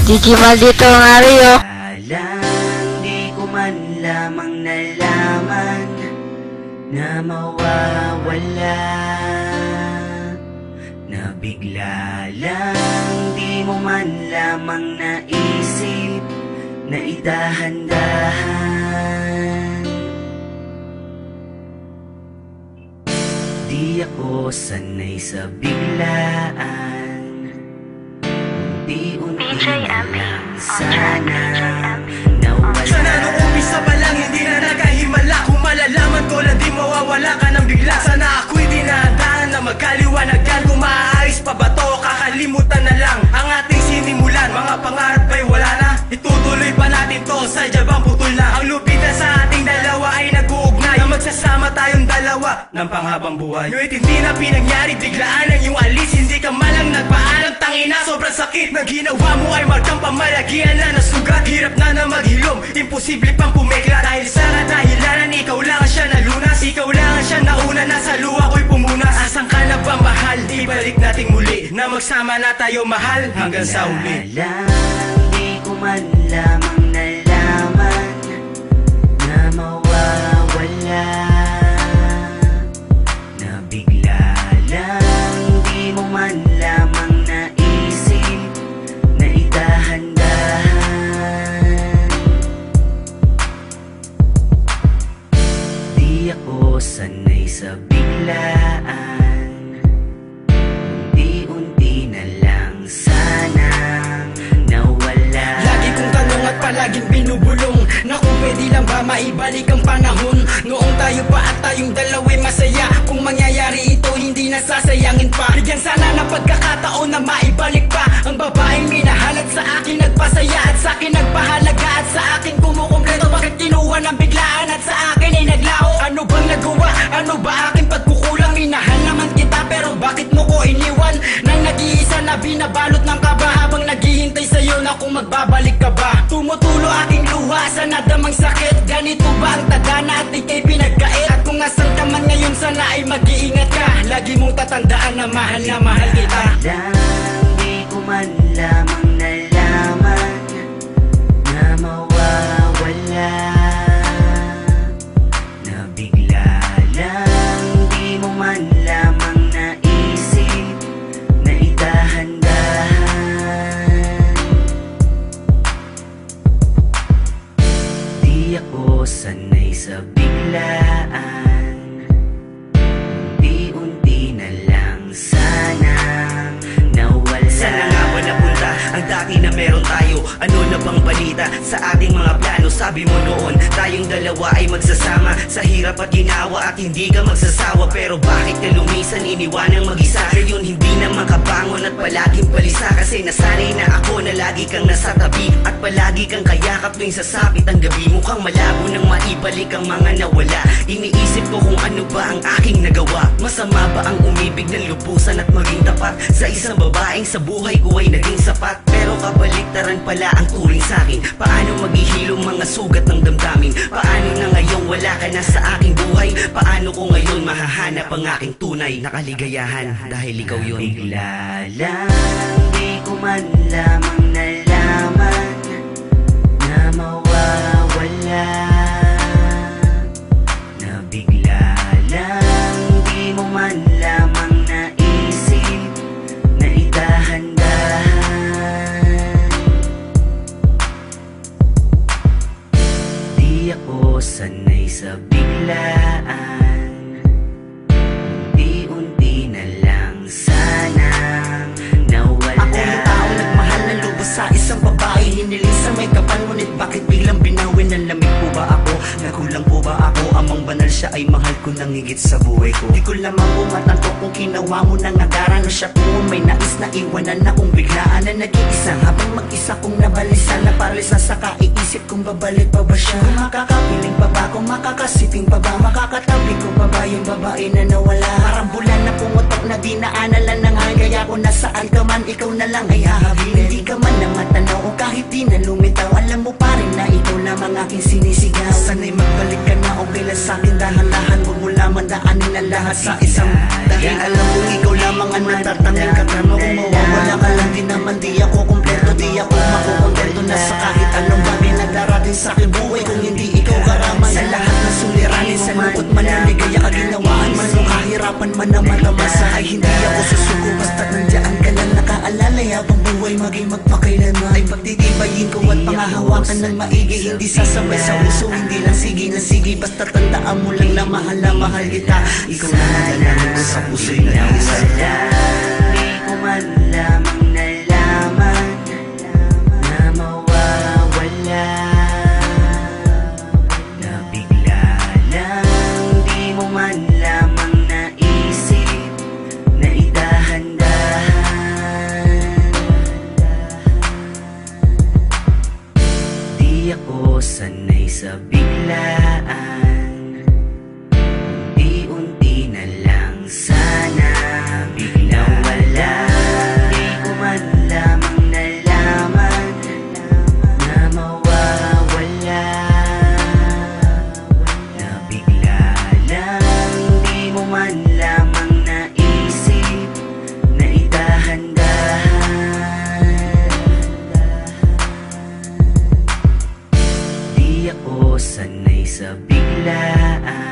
Gigi Maldito Mario. Alang di ko man lamang nalaman na mawawala, na bigla lang di mo man lamang naisip na idahan-dahan. Di ako sanay sa biglaan, unti-unti na lang sana nawala. Sana nung umpisa pa lang hindi na nagkahimala, kung malalaman ko na di mawawala ka ng bigla. Sana ako'y dinadaan na magkaliwanagan, kung maayos pa ba to, kakalimutan na lang ang ating sinimulan. Mga pangarap ay wala na, itutuloy pa natin to, sadya bang putol na? Ang lupitan sa ating dalawa ay nag-uugnay, na magsasama tayong dalawa ng panghabang buhay. Ngunit hindi na pinangyari, biglaan ang iyong alis, hindi ka malang nagpaalam. Tangina, sobrang sakit na ginawa mo ay markang pamalagian na nasugat. Hirap na na maghilom, imposible pang pumekla, dahil sa kadahilanan ikaw lang siya nalunas. Ikaw lang siya nauna, nasa luha ko'y pumunas. Asan ka na ba mahal? Ibalik nating muli na magsama na tayo mahal hanggang sa uli. Alang di ko man lamang nalaman na mawawala, na bigla lang di mo man lamang naisip na idahan-dahan. Di ako sanay sa biglaan, unti-unti na lang sana nawala. Lagi kong tanong at palaging binubulong na kung pwede lang ba maibalik ang panahon noong tayo pa at tayong dalawa'y masaya. Kung mangyayari ito hindi nasasayangin pa, bigyan sana ng pagkakataon na maibalik pa ang babaeng minahal at sa akin nagpasaya, at sa akin nagpahalaga, at sa akin kumukumpleto. Bakit kinuha ng biglaan at sa akin ay naglao? Ano bang nagawa? Ano ba aking pagkukulang? Minahal naman kita pero bakit mo ko iniwan? Nang nag-iisa na binabalot ng kaba, habang naghihintay sa'yo na kung magbabalik ka ba. Tumutulo aking luha sa nadamang sakit. Ganito ba ang tadhana at ika'y pinagkait? At kung nasan ka man ngayon sana ay mag-iingat ka. Lagi mong tatandaan na mahal kita. Alang di ko man lamang nalaman na mawawala, na bigla lang di mo man lamang naisip na idahan-dahan. Di ako sanay sa biglaan, unti-unti na lang sana nawala. Sana nga ba napunta ang dati na meron tayo? Ano na bang balita sa ating mga plano? Sabi mo noon tayong dalawa ay magsasama sa hirap at ginawa, at hindi ka magsasawa. Pero bakit ka lumisan, iniwanang mag-isa? Ngayon hindi na makabangon at palaging balisa, kasi nasanay na ako na lagi kang nasa tabi at palagi kang kayakap tuwing sasapit ang gabi. Mukhang malabo nang maibalik ang mga nawala. Iniisip ko kung ano ba ang aking nagawa. Masama ba ang umibig ng lubusan at maging tapat sa isang babaeng sa buhay ko ay naging sapat? Pero kabaliktaran pala ang turing sa'kin. Paano maghihilom mga sugat ng damdamin? Paano na ngayong wala ka na sa aking buhay? Paano ko ngayon mahahanap ang aking tunay na kaligayahan? Dahil ikaw yun. Bigla lang di ko man lamang nalaman na mawawala, na bigla lang di mo man lamang naisip na idahan-dahan. Di ako sanay sa biglaan, unti-unti na lang sana nawala. Ako yung tao nagmahal ng lubos sa isang babae, hiniling sa may kapal, ngunit bakit biglang binawin? Nalamig po ba ako? Nakulang po ba ako? Amang banal siya ay mahal ko nang higit sa buhay ko. Di ko lamang umatanto kung ginawa mo ng agaran o siya po may nais na iwanan na kung biglaan na nag-iisa. Habang mag-isa kong nabalisa na paralisa sa kaiisip kung babalik pa ba siya. Kung makakapiling pa ba, kung makakasiping pa ba, makakatabi ko pa ba yung babae na nawala? Parang bulan na pumutok na dinaanalan ng hangin, kaya kung nasaan ka man ikaw na lang ay hahabilin. Hindi ka man na matanaw o kahit di na lumitaw, alam mo pa rin na ikaw lamang aking sinisigaw. Sana'y magbalik ka na o bilang sa'kin, dahan-dahan huwag mo lamang daanin ang lahat sa isang dahil alam kong ikaw lamang ang natatanging katrama. Kung mawawala ka lang, di naman di ako kumpleto, di ako makukuha. man na matamasa ay hindi ako susuko basta't nandiyan ka lang nakaalalay habang buhay maging magpakailanman ay pagtitibayin ko at pangahawakan ng maigi hindi sasabay sa uso hindi lang sige na sige basta tandaan mo lang na mahal kita ikaw na nadalaman ko sa puso'y nag-iisa Di ko man lamang nalaman na mawawala na bigla lang di mo man lamang naisip na idahan-dahan Di ako sanay sa biglaan unti-unti na lang sana biglang wala Di ko man lamang nalaman na mawawala na bigla lang di mo man lamang naisip na idahan-dahan Di ako sanay sa biglaan